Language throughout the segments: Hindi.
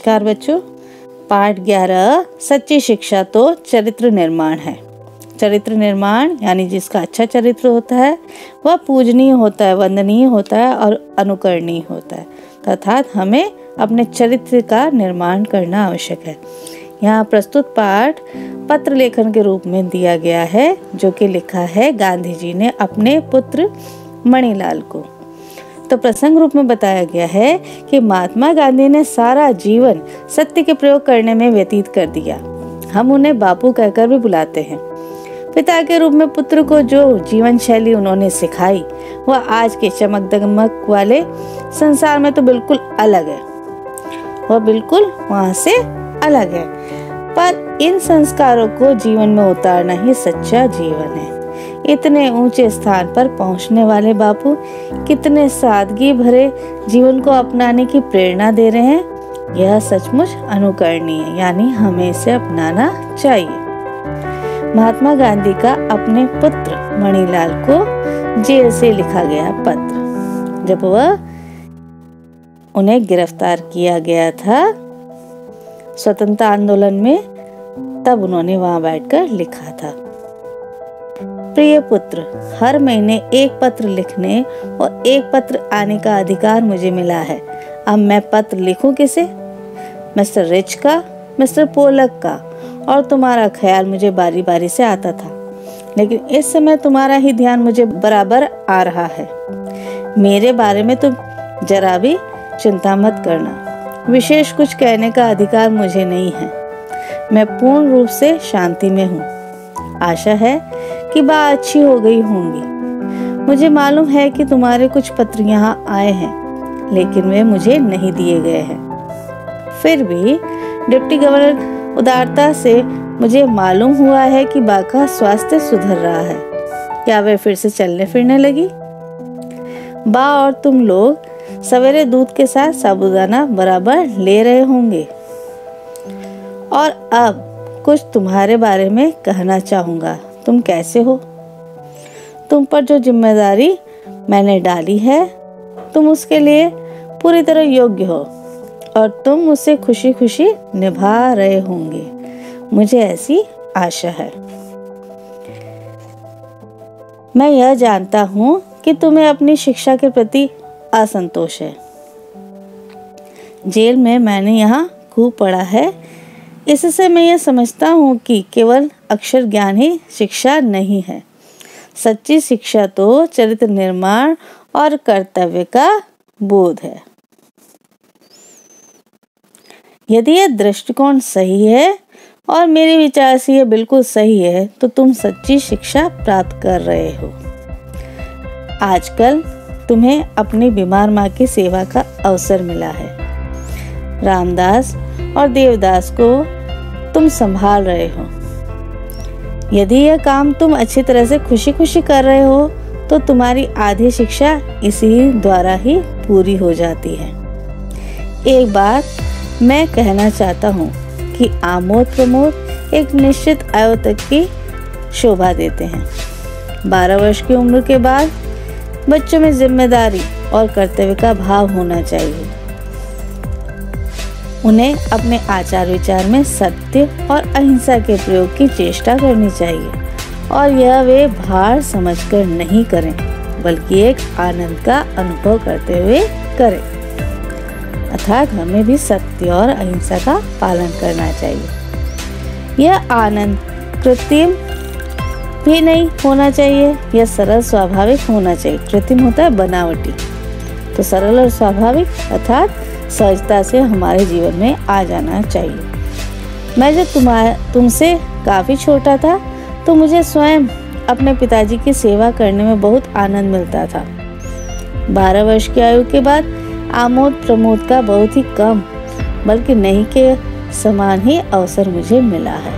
नमस्कार बच्चों। पाठ 11 सच्ची शिक्षा तो चरित्र निर्माण है। चरित्र निर्माण यानी जिसका अच्छा चरित्र होता है वह पूजनीय होता है, वंदनीय होता है और अनुकरणीय होता है। अर्थात हमें अपने चरित्र का निर्माण करना आवश्यक है। यहाँ प्रस्तुत पाठ पत्र लेखन के रूप में दिया गया है, जो कि लिखा है गांधी जी ने अपने पुत्र मणिलाल को। तो प्रसंग रूप में बताया गया है कि महात्मा गांधी ने सारा जीवन सत्य के प्रयोग करने में व्यतीत कर दिया। हम उन्हें बापू कहकर भी बुलाते हैं। पिता के रूप में पुत्र को जो जीवन शैली उन्होंने सिखाई वह आज के चमक दमक वाले संसार में तो बिल्कुल अलग है। वह बिल्कुल वहाँ से अलग है, पर इन संस्कारों को जीवन में उतारना ही सच्चा जीवन है। इतने ऊंचे स्थान पर पहुंचने वाले बापू कितने सादगी भरे जीवन को अपनाने की प्रेरणा दे रहे हैं। यह सचमुच अनुकरणीय है, यानी हमें इसे अपनाना चाहिए। महात्मा गांधी का अपने पुत्र मणिलाल को जेल से लिखा गया पत्र, जब वह उन्हें गिरफ्तार किया गया था स्वतंत्रता आंदोलन में, तब उन्होंने वहां बैठकर लिखा था, प्रिय पुत्र, हर महीने एक पत्र लिखने और एक पत्र आने का अधिकार मुझे मिला है। अब मैं पत्र लिखूं किसे? मिस्टर रिच का, मिस्टर पोलक का, और तुम्हारा ख्याल मुझे बारी बारी से आता था, लेकिन इस समय तुम्हारा ही ध्यान मुझे बराबर आ रहा है। मेरे बारे में तुम जरा भी चिंता मत करना। विशेष कुछ कहने का अधिकार मुझे नहीं है। मैं पूर्ण रूप से शांति में हूँ। आशा है कि बात अच्छी हो गई होंगी। मुझे मालूम है कि तुम्हारे कुछ पत्र यहाँ आए हैं, लेकिन वे मुझे नहीं दिए गए हैं। फिर भी डिप्टी गवर्नर उदारता से मुझे मालूम हुआ है कि बा का स्वास्थ्य सुधर रहा है। क्या वे फिर से चलने फिरने लगी? बा और तुम लोग सवेरे दूध के साथ साबूदाना बराबर ले रहे होंगे। और अब कुछ तुम्हारे बारे में कहना चाहूँगा। तुम कैसे हो? तुम पर जो जिम्मेदारी मैंने डाली है, तुम उसके लिए पूरी तरह योग्य हो और तुम उसे खुशी खुशी निभा रहे होंगे, मुझे ऐसी आशा है। मैं यह जानता हूँ कि तुम्हें अपनी शिक्षा के प्रति असंतोष है। जेल में मैंने यहाँ खूब पढ़ा है, इससे मैं यह समझता हूँ कि केवल अक्षर ज्ञान ही शिक्षा नहीं है। सच्ची शिक्षा तो चरित्र निर्माण और कर्तव्य का बोध है। यदि यह दृष्टिकोण सही है और मेरे विचार से यह बिल्कुल सही है, तो तुम सच्ची शिक्षा प्राप्त कर रहे हो। आजकल तुम्हें अपनी बीमार माँ की सेवा का अवसर मिला है। रामदास और देवदास को तुम संभाल रहे हो। यदि यह काम तुम अच्छी तरह से खुशी खुशी कर रहे हो, तो तुम्हारी आधी शिक्षा इसी द्वारा ही पूरी हो जाती है। एक बात मैं कहना चाहता हूँ कि आमोद प्रमोद एक निश्चित आयु तक की शोभा देते हैं। 12 वर्ष की उम्र के बाद बच्चों में जिम्मेदारी और कर्तव्य का भाव होना चाहिए। उन्हें अपने आचार विचार में सत्य और अहिंसा के प्रयोग की चेष्टा करनी चाहिए, और यह वे भार समझकर नहीं करें, बल्कि एक आनंद का अनुभव करते हुए करें। अर्थात हमें भी सत्य और अहिंसा का पालन करना चाहिए। यह आनंद कृत्रिम भी नहीं होना चाहिए, यह सरल स्वाभाविक होना चाहिए। कृत्रिम होता है बनावटी, तो सरल और स्वाभाविक अर्थात सहजता से हमारे जीवन में आ जाना चाहिए। मैं जब तुमसे काफ़ी छोटा था, तो मुझे स्वयं अपने पिताजी की सेवा करने में बहुत आनंद मिलता था। 12 वर्ष की आयु के बाद आमोद प्रमोद का बहुत ही कम, बल्कि नहीं के समान ही अवसर मुझे मिला है।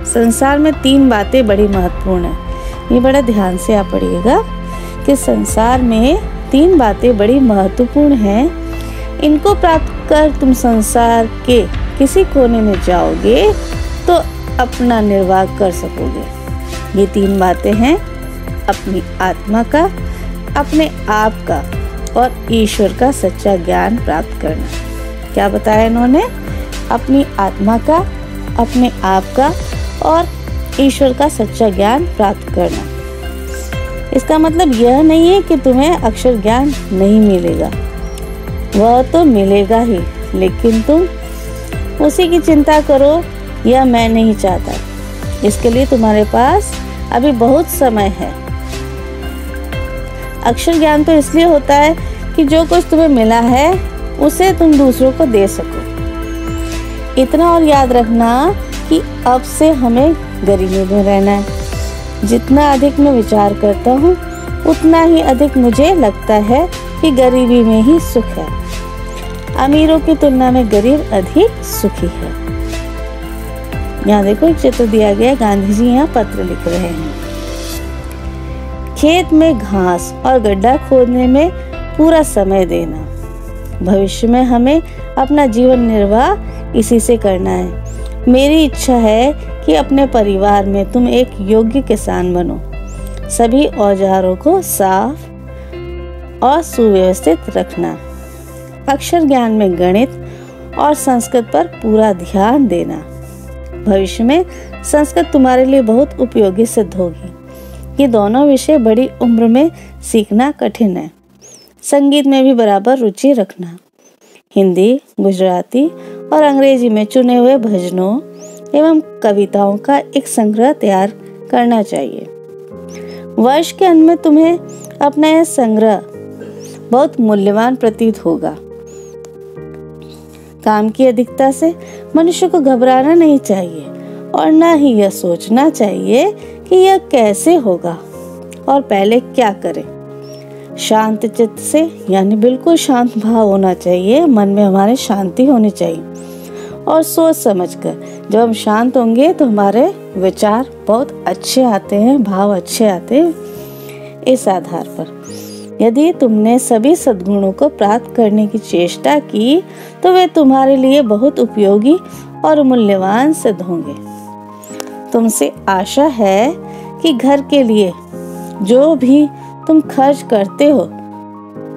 संसार में 3 बातें बड़ी महत्वपूर्ण है। ये बड़ा ध्यान से आप पढ़िएगा कि संसार में 3 बातें बड़ी महत्वपूर्ण हैं। इनको प्राप्त कर तुम संसार के किसी कोने में जाओगे तो अपना निर्वाह कर सकोगे। ये 3 बातें हैं अपनी आत्मा का, अपने आप का और ईश्वर का सच्चा ज्ञान प्राप्त करना। क्या बताया इन्होंने? अपनी आत्मा का, अपने आप का और ईश्वर का सच्चा ज्ञान प्राप्त करना। इसका मतलब यह नहीं है कि तुम्हें अक्षर ज्ञान नहीं मिलेगा, वह तो मिलेगा ही, लेकिन तुम उसी की चिंता करो यह मैं नहीं चाहता। इसके लिए तुम्हारे पास अभी बहुत समय है। अक्षर ज्ञान तो इसलिए होता है कि जो कुछ तुम्हें मिला है उसे तुम दूसरों को दे सको। इतना और याद रखना कि अब से हमें गरीबी में रहना है। जितना अधिक मैं विचार करता हूँ उतना ही अधिक मुझे लगता है कि गरीबी में ही सुख है। अमीरों की तुलना में गरीब अधिक सुखी है। यहाँ देखो एक चित्र दिया गया है, गांधी जी यहाँ पत्र लिख रहे हैं। खेत में घास और गड्ढा खोदने में पूरा समय देना। भविष्य में हमें अपना जीवन निर्वाह इसी से करना है। मेरी इच्छा है कि अपने परिवार में तुम एक योग्य किसान बनो। सभी औजारों को साफ और सुव्यवस्थित रखना। अक्षर ज्ञान में गणित और संस्कृत पर पूरा ध्यान देना। भविष्य में संस्कृत तुम्हारे लिए बहुत उपयोगी सिद्ध होगी। ये दोनों विषय बड़ी उम्र में सीखना कठिन है। संगीत में भी बराबर रुचि रखना। हिंदी, गुजराती और अंग्रेजी में चुने हुए भजनों एवं कविताओं का एक संग्रह तैयार करना चाहिए। वर्ष के अंत में तुम्हें अपना यह संग्रह बहुत मूल्यवान प्रतीत होगा। काम की अधिकता से मनुष्य को घबराना नहीं चाहिए और न ही यह सोचना चाहिए कि यह कैसे होगा और पहले क्या करें। शांत चित्त से, यानी बिल्कुल शांत भाव होना चाहिए। मन में हमारे शांति होनी चाहिए और सोच समझकर। जब हम शांत होंगे तो हमारे विचार बहुत अच्छे आते हैं, भाव अच्छे आते हैं। इस आधार पर यदि तुमने सभी सद्गुणों को प्राप्त करने की चेष्टा की तो वे तुम्हारे लिए बहुत उपयोगी और मूल्यवान सिद्ध होंगे। तुमसे आशा है कि घर के लिए जो भी तुम खर्च करते हो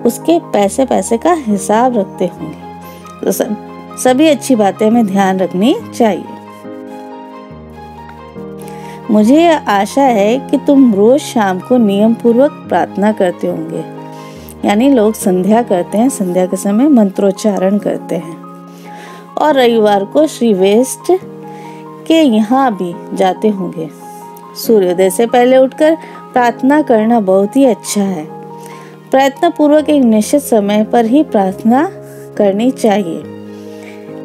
उसके पैसे पैसे का हिसाब रखते होंगे। तो सभी अच्छी बातें में ध्यान रखनी चाहिए। मुझे यह आशा है कि तुम रोज शाम को नियम पूर्वक प्रार्थना करते होंगे। यानी लोग संध्या करते हैं, संध्या के समय मंत्रोच्चारण करते हैं। और रविवार को श्री वेस्ट के यहाँ भी जाते होंगे। सूर्योदय से पहले उठकर प्रार्थना करना बहुत ही अच्छा है। प्रयत्न पूर्वक एक निश्चित समय पर ही प्रार्थना करनी चाहिए।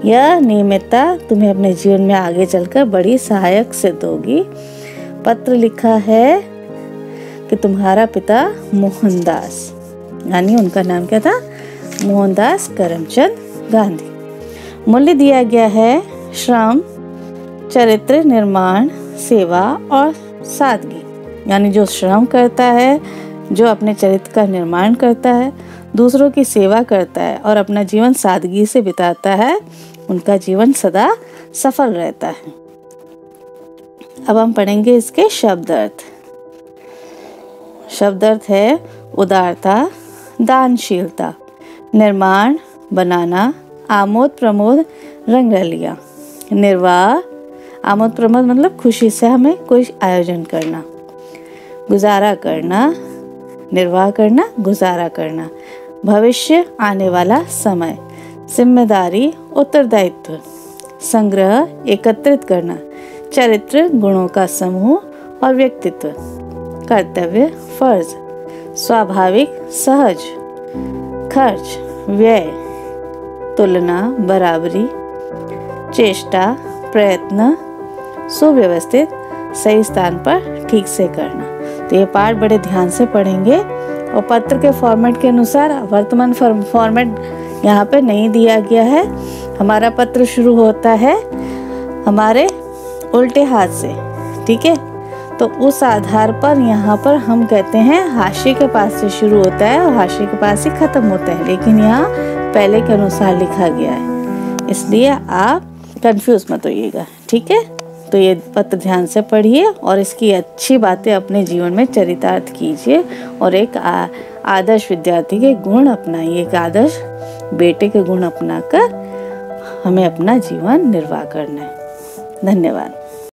यह नियमितता तुम्हें अपने जीवन में आगे चलकर बड़ी सहायक सिद्ध होगी। पत्र लिखा है कि तुम्हारा पिता मोहनदास, यानी उनका नाम क्या था? मोहनदास करमचंद गांधी। मूल्य दिया गया है श्रम, चरित्र निर्माण, सेवा और सादगी। यानी जो श्रम करता है, जो अपने चरित्र का निर्माण करता है, दूसरों की सेवा करता है और अपना जीवन सादगी से बिताता है, उनका जीवन सदा सफल रहता है। अब हम पढ़ेंगे इसके शब्द अर्थ। शब्द अर्थ है उदारता, दानशीलता, निर्माण, बनाना, आमोद प्रमोद, रंगरलिया। निर्वाह, आमोद प्रमोद मतलब खुशी से हमें कोई आयोजन करना। गुजारा करना, निर्वाह करना, गुजारा करना। भविष्य, आने वाला समय। जिम्मेदारी, उत्तरदायित्व। संग्रह, एकत्रित करना। चरित्र, गुणों का समूह और व्यक्तित्व। कर्तव्य, फर्ज। स्वाभाविक, सहज। खर्च, व्यय। तुलना, बराबरी। चेष्टा, प्रयत्न। सुव्यवस्थित, सही स्थान पर ठीक से करना। तो ये पाठ बड़े ध्यान से पढ़ेंगे। और पत्र के फॉर्मेट के अनुसार वर्तमान फॉर्मेट यहाँ पे नहीं दिया गया है। हमारा पत्र शुरू होता है हमारे उल्टे हाथ से, ठीक है। तो उस आधार पर यहाँ पर हम कहते हैं हाशिए के पास से शुरू होता है और हाशिए के पास ही खत्म होता है, लेकिन यहाँ पहले के अनुसार लिखा गया है, इसलिए आप कंफ्यूज मत होइएगा, ठीक है। तो ये पत्र ध्यान से पढ़िए और इसकी अच्छी बातें अपने जीवन में चरितार्थ कीजिए और एक आदर्श विद्यार्थी के गुण अपनाइए, एक आदर्श बेटे के गुण अपनाकर हमें अपना जीवन निर्वाह करना है। धन्यवाद।